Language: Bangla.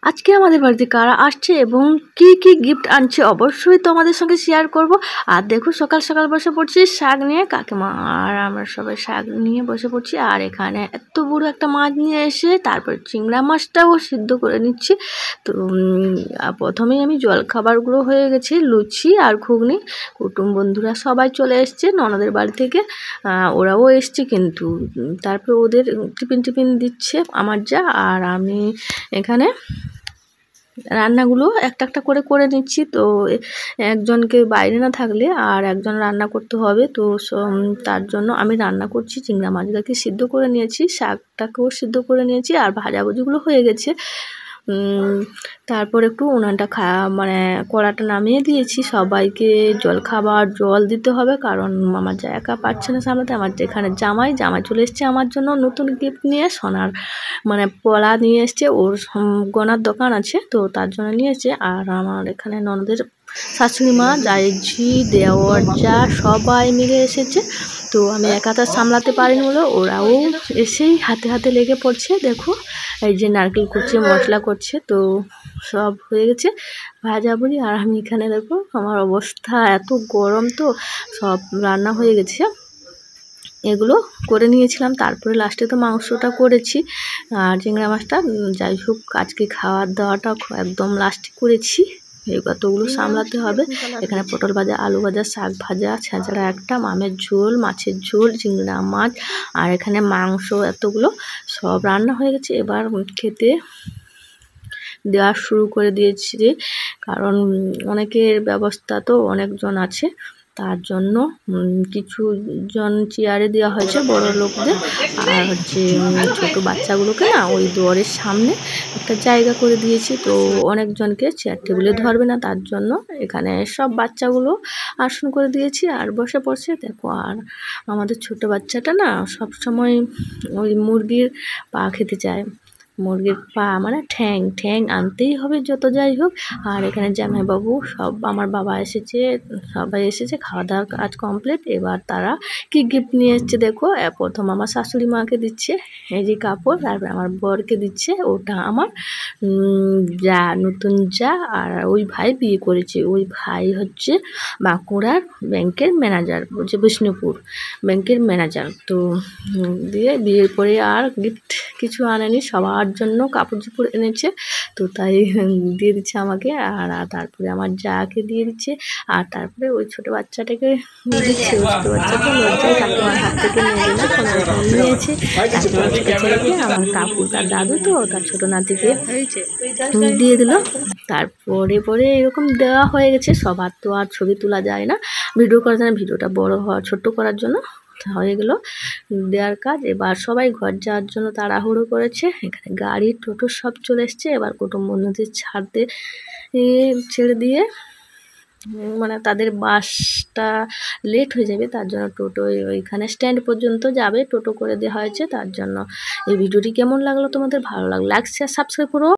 আজকে আমাদের বাড়িতে কারা আসছে এবং কি কি গিফট আনছে অবশ্যই তোমাদের সঙ্গে শেয়ার করব। আর দেখো সকাল সকাল বসে পড়ছি শাক নিয়ে, কাকিমা আর আমরা সবাই শাক নিয়ে বসে পড়ছি। আর এখানে এত বড় একটা মাছ নিয়ে এসে তারপর চিংড়া মাছটাও সিদ্ধ করে নিচ্ছি। তো প্রথমেই আমি জলখাবারগুলো হয়ে গেছে, লুচি আর ঘুগনি। কুটুম বন্ধুরা সবাই চলে এসছে ননদের বাড়ি থেকে, ওরাও এসছে কিন্তু। তারপর ওদের টিফিন দিচ্ছে আমার যা, আর আমি এখানে রান্নাগুলো একটা একটা করে করে নিচ্ছি। তো একজনকে বাইরে না থাকলে আর একজন রান্না করতে হবে, তো তার জন্য আমি রান্না করছি। চিংড়া মাছটাকে সিদ্ধ করে নিয়েছি, শাকটাকেও সিদ্ধ করে নিয়েছি, আর ভাজাভুজিগুলো হয়ে গেছে। তারপর একটু উনানটা মানে কড়াটা নামিয়ে দিয়েছি। সবাইকে জল দিতে হবে, কারণ আমার যা একা পারছে না সামলাতে। আমার এখানে জামাই চলে এসছে আমার জন্য নতুন গিফট নিয়ে, সোনার মানে পলা নিয়ে এসছে। ওর গয়নার দোকান আছে, তো তার জন্য নিয়েছে। আর আমার এখানে ননদের শাশুড়ি মা, জায়ঝি, দেওয়ার যা সবাই মিলে এসেছে। তো আমি একাটা সামলাতে পারিনি বলে ওরাও এসেই হাতে হাতে লেগে পড়ছে। দেখো এই যে নারকেল করছে, মশলা করছে, তো সব হয়ে গেছে ভাজাভুজি। আর আমি এখানে দেখো আমার অবস্থা, এত গরম তো সব রান্না হয়ে গেছে, এগুলো করে নিয়েছিলাম। তারপরে লাস্টে তো মাংসটা করেছি আর চিংড়া মাছটা। যাই হোক আজকে খাওয়ার দাওয়াটা একদম লাস্টে করেছি, কতগুলো সামলাতে হবে। এখানে পটল ভাজা, আলু ভাজা, শাক ভাজা, ছেঁচড়া একটা, মামের ঝোল, মাছের ঝোল, চিংড়া মাছ, আর এখানে মাংস, এতগুলো সব রান্না হয়ে গেছে। এবার খেতে দেওয়া শুরু করে দিয়েছি, কারণ অনেকের ব্যবস্থা তো অনেকজন আছে, তার জন্য কিছু জন চেয়ারে দেওয়া হয়েছে বড় লোকদের, আর হচ্ছে ছোটো বাচ্চাগুলোকে না ওই দুয়ারের সামনে একটা জায়গা করে দিয়েছি। তো অনেকজনকে চেয়ার টেবিলে ধরবে না, তার জন্য এখানে সব বাচ্চাগুলো আসন করে দিয়েছি আর বসে পড়ছে। দেখো আর আমাদের ছোট বাচ্চাটা না সব সময় ওই মুরগির পা খেতে চায়, মুরগির পা মানে ঠ্যাং আনতেই হবে যত যাই হোক। আর এখানে জামাইবাবু সব, আমার বাবা এসেছে, সবাই এসেছে, খাওয়া দাওয়ার কাজ কমপ্লিট। এবার তারা কি গিফট নিয়ে এসছে দেখো। প্রথম আমার শাশুড়ি মাকে দিচ্ছে এই যে কাপড়, তারপর আমার বরকে দিচ্ছে, ওটা আমার যা, নতুন যা। আর ওই ভাই বিয়ে করেছে, ওই ভাই হচ্ছে বাঁকুড়ার ব্যাংকের ম্যানেজার, বলছে বিষ্ণুপুর ব্যাংকের ম্যানেজার। তো দিয়ে বিয়ের পরে আর গিফট কিছু আনেনি, সবার জন্য কাপড় চোপড় এনেছে, তো তাই দিয়ে দিচ্ছে আমাকে। আর তারপরে আমার যাকে দিয়ে দিচ্ছে, আর তারপরে ওই ছোটো বাচ্চাটাকে দিচ্ছে। ওই ছোটো বাচ্চাটা লজ্জায় কাকিমার হাত থেকে নেবে না, কোনো নিয়েছে। কাকিমার ছোটো ছেলেকে, আমার কাকু তার দাদু তো তার ছোটো নাতিকে দিয়ে দিল। তারপরে এরকম দেওয়া হয়ে গেছে। সবার তো আর ছবি তোলা যায় না, ভিডিও করা যায় না, ভিডিওটা বড় হওয়া ছোট্ট করার জন্য হয়ে গেল দেওয়ার কাজ। এবার সবাই ঘর যাওয়ার জন্য তাড়াহুড়ো করেছে, এখানে গাড়ি টোটো সব চলে এসছে। এবার কুটুম বন্ধুদের ছেড়ে দিয়ে মানে তাদের বাসটা লেট হয়ে যাবে, তার জন্য টোটো ওইখানে স্ট্যান্ড পর্যন্ত যাবে, টোটো করে দেওয়া হয়েছে। তার জন্য এই ভিডিওটি কেমন লাগলো তোমাদের, ভালো লাগলো লাইক শেয়ার সাবস্ক্রাইব করো।